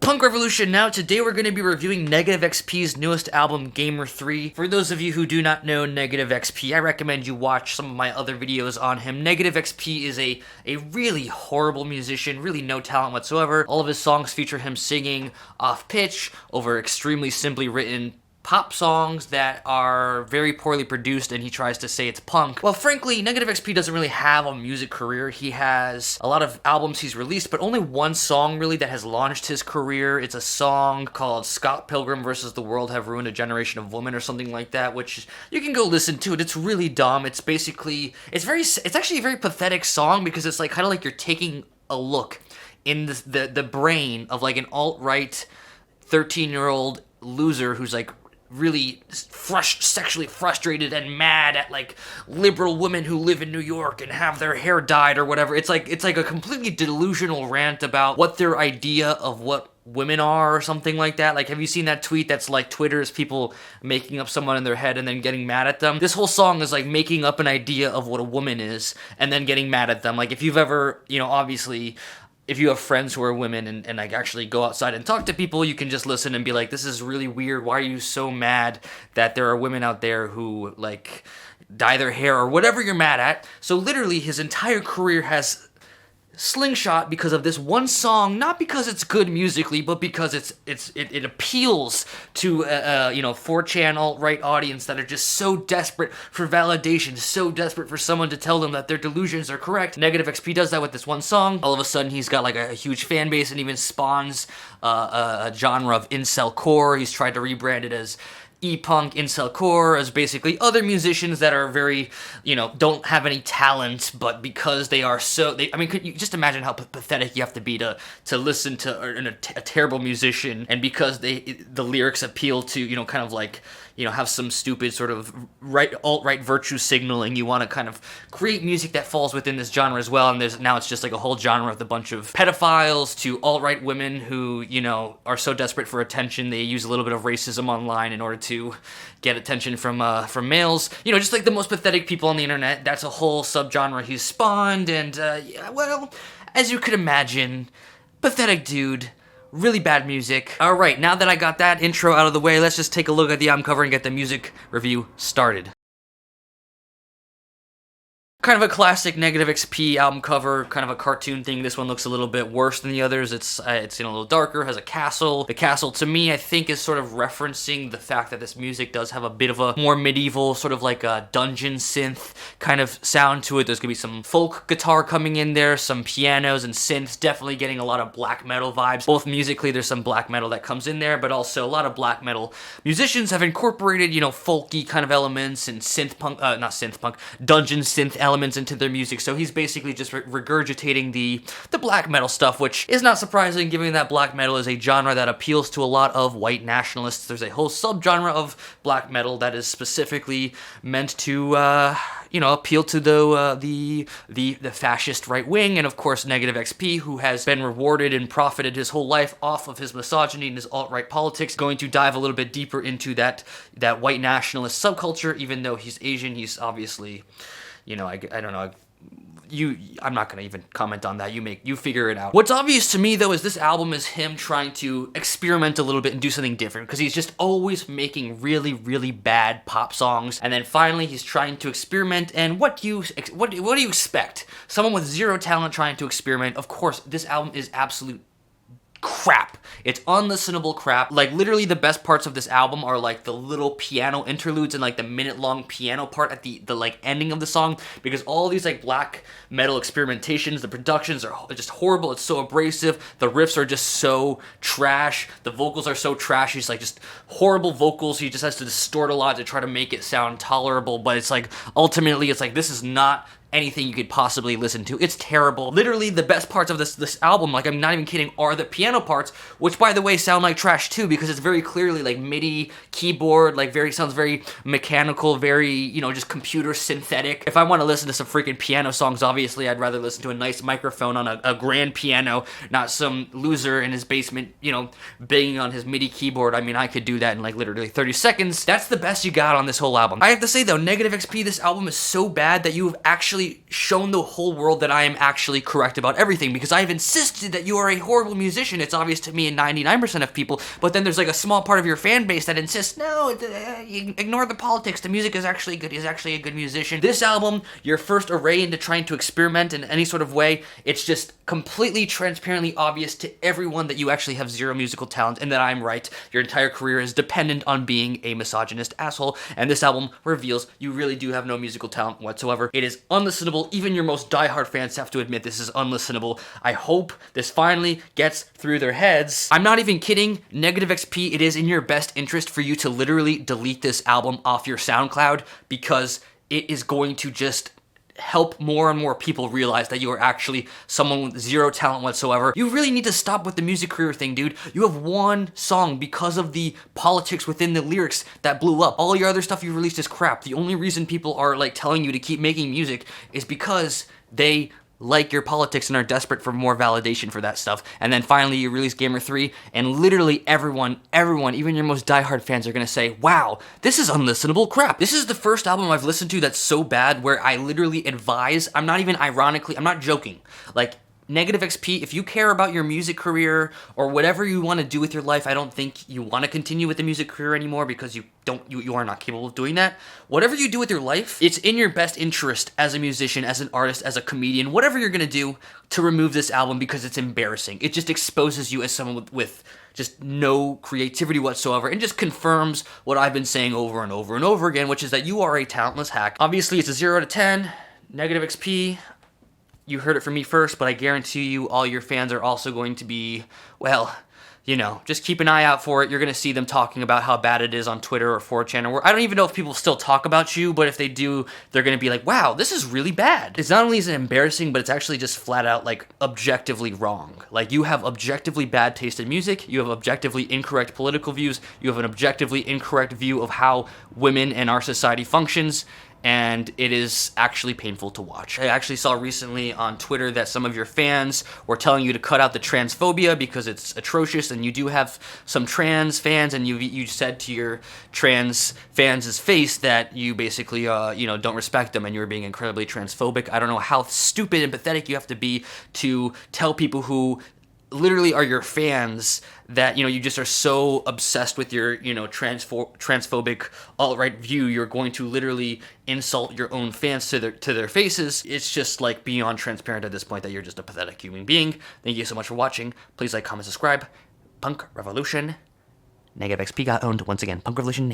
Punk Revolution now. Today we're going to be reviewing Negative XP's newest album, Gamer 3. For those of you who do not know Negative XP, I recommend you watch some of my other videos on him. Negative XP is a really horrible musician, really no talent whatsoever. All of his songs feature him singing off pitch over extremely simply written pop songs that are very poorly produced, and he tries to say it's punk. Well, frankly, Negative XP doesn't really have a music career. He has a lot of albums he's released, but only one song really that has launched his career. It's a song called Scott Pilgrim vs. the World Have Ruined a Generation of Women or something like that, which you can go listen to it. It's really dumb. It's basically, it's actually a very pathetic song because it's like kind of like you're taking a look in the brain of like an alt-right 13-year-old loser who's like really sexually frustrated and mad at like liberal women who live in New York and have their hair dyed or whatever. It's like a completely delusional rant about what their idea of what women are or something like that. Like, have you seen that tweet that's like Twitter's people making up someone in their head and then getting mad at them? This whole song is like making up an idea of what a woman is and then getting mad at them. Like, if you've ever, obviously, if you have friends who are women and like actually go outside and talk to people, you can just listen and be like, this is really weird. Why are you so mad that there are women out there who like dye their hair or whatever you're mad at? So literally his entire career has slingshot because of this one song, not because it's good musically, but because it appeals to 4chan alt-right audience that are just so desperate for validation, so desperate for someone to tell them that their delusions are correct. Negative XP does that with this one song. All of a sudden he's got like a huge fan base and even spawns a genre of incel core. He's tried to rebrand it as E-punk, incel core, as basically other musicians that are very, don't have any talent, but because they are could you just imagine how pathetic you have to be to listen to a terrible musician, and because the lyrics appeal to, kind of like, have some stupid sort of alt-right virtue signaling, you want to kind of create music that falls within this genre as well, and it's just like a whole genre with a bunch of pedophiles to alt-right women who, are so desperate for attention, they use a little bit of racism online in order to get attention from males. Just like the most pathetic people on the internet. That's a whole subgenre he's spawned, and well, as you could imagine, pathetic dude. Really bad music. Alright, now that I got that intro out of the way, let's just take a look at the album cover and get the music review started. Kind of a classic Negative XP album cover, kind of a cartoon thing. This one looks a little bit worse than the others. It's a little darker, has a castle. The castle, to me, I think is sort of referencing the fact that this music does have a bit of a more medieval, sort of like a dungeon synth kind of sound to it. There's gonna be some folk guitar coming in there, some pianos and synths, definitely getting a lot of black metal vibes. Both musically, there's some black metal that comes in there, but also a lot of black metal musicians have incorporated, folky kind of elements and dungeon synth elements into their music, so he's basically just regurgitating the black metal stuff, which is not surprising given that black metal is a genre that appeals to a lot of white nationalists. There's a whole subgenre of black metal that is specifically meant to appeal to the fascist right wing, and of course Negative XP, who has been rewarded and profited his whole life off of his misogyny and his alt-right politics, going to dive a little bit deeper into that white nationalist subculture. Even though he's Asian, he's obviously, I don't know. I'm not gonna even comment on that. You figure it out. What's obvious to me though is this album is him trying to experiment a little bit and do something different, because he's just always making really, really bad pop songs, and then finally he's trying to experiment. And what do you expect? Someone with zero talent trying to experiment? Of course, this album is absolute crap. It's unlistenable crap. Like, literally the best parts of this album are like the little piano interludes and like the minute-long piano part at the like ending of the song, because all these like black metal experimentations, the productions are just horrible. It's so abrasive. The riffs are just so trash. The vocals are so trash. He's like just horrible vocals. He just has to distort a lot to try to make it sound tolerable, but it's like ultimately it's like this is not anything you could possibly listen to. It's terrible. Literally the best parts of this album, like I'm not even kidding, are the piano parts, which by the way sound like trash too, because it's very clearly like MIDI keyboard, like sounds very mechanical, very, just computer synthetic. If I want to listen to some freaking piano songs, obviously I'd rather listen to a nice microphone on a grand piano, not some loser in his basement, banging on his MIDI keyboard. I mean, I could do that in like literally 30 seconds. That's the best you got on this whole album. I have to say though, Negative XP, this album is so bad that you have actually actually shown the whole world that I am actually correct about everything, because I've insisted that you are a horrible musician. It's obvious to me and 99% of people, but then there's like a small part of your fan base that insists, no, you ignore the politics, the music is actually good, he's actually a good musician. This album, your first array into trying to experiment in any sort of way, it's just completely transparently obvious to everyone that you actually have zero musical talent and that I'm right. Your entire career is dependent on being a misogynist asshole, and this album reveals you really do have no musical talent whatsoever. It is unlistenable. Even your most diehard fans have to admit this is unlistenable. I hope this finally gets through their heads. I'm not even kidding. Negative XP, it is in your best interest for you to literally delete this album off your SoundCloud, because it is going to just help more and more people realize that you are actually someone with zero talent whatsoever. You really need to stop with the music career thing, dude. You have one song because of the politics within the lyrics that blew up. All your other stuff you released is crap. The only reason people are like telling you to keep making music is because they like your politics and are desperate for more validation for that stuff. And then finally you release Gamer 3, and literally everyone, even your most diehard fans are gonna say, wow, this is unlistenable crap. This is the first album I've listened to that's so bad where I literally advise, I'm not joking, like, Negative XP, if you care about your music career or whatever you want to do with your life, I don't think you want to continue with the music career anymore because you are not capable of doing that. Whatever you do with your life, it's in your best interest as a musician, as an artist, as a comedian, whatever you're going to do, to remove this album because it's embarrassing. It just exposes you as someone with just no creativity whatsoever, and just confirms what I've been saying over and over and over again, which is that you are a talentless hack. Obviously, it's a 0 to 10. Negative XP. You heard it from me first, but I guarantee you all your fans are also going to be, well, you know, just keep an eye out for it. You're going to see them talking about how bad it is on Twitter or 4chan, or I don't even know if people still talk about you, but if they do, they're going to be like, wow, this is really bad. It's not only is it embarrassing, but it's actually just flat out, like, objectively wrong. Like, you have objectively bad taste in music, you have objectively incorrect political views, you have an objectively incorrect view of how women and our society functions, and it is actually painful to watch. I actually saw recently on Twitter that some of your fans were telling you to cut out the transphobia because it's atrocious, and you do have some trans fans, and you said to your trans fans' face that you basically, don't respect them, and you were being incredibly transphobic. I don't know how stupid and pathetic you have to be to tell people who literally are your fans that, you just are so obsessed with your, transphobic alt-right view, you're going to literally insult your own fans to their faces. It's just, like, beyond transparent at this point that you're just a pathetic human being. Thank you so much for watching. Please like, comment, subscribe. Punk Revolution. Negative XP got owned once again. Punk Revolution.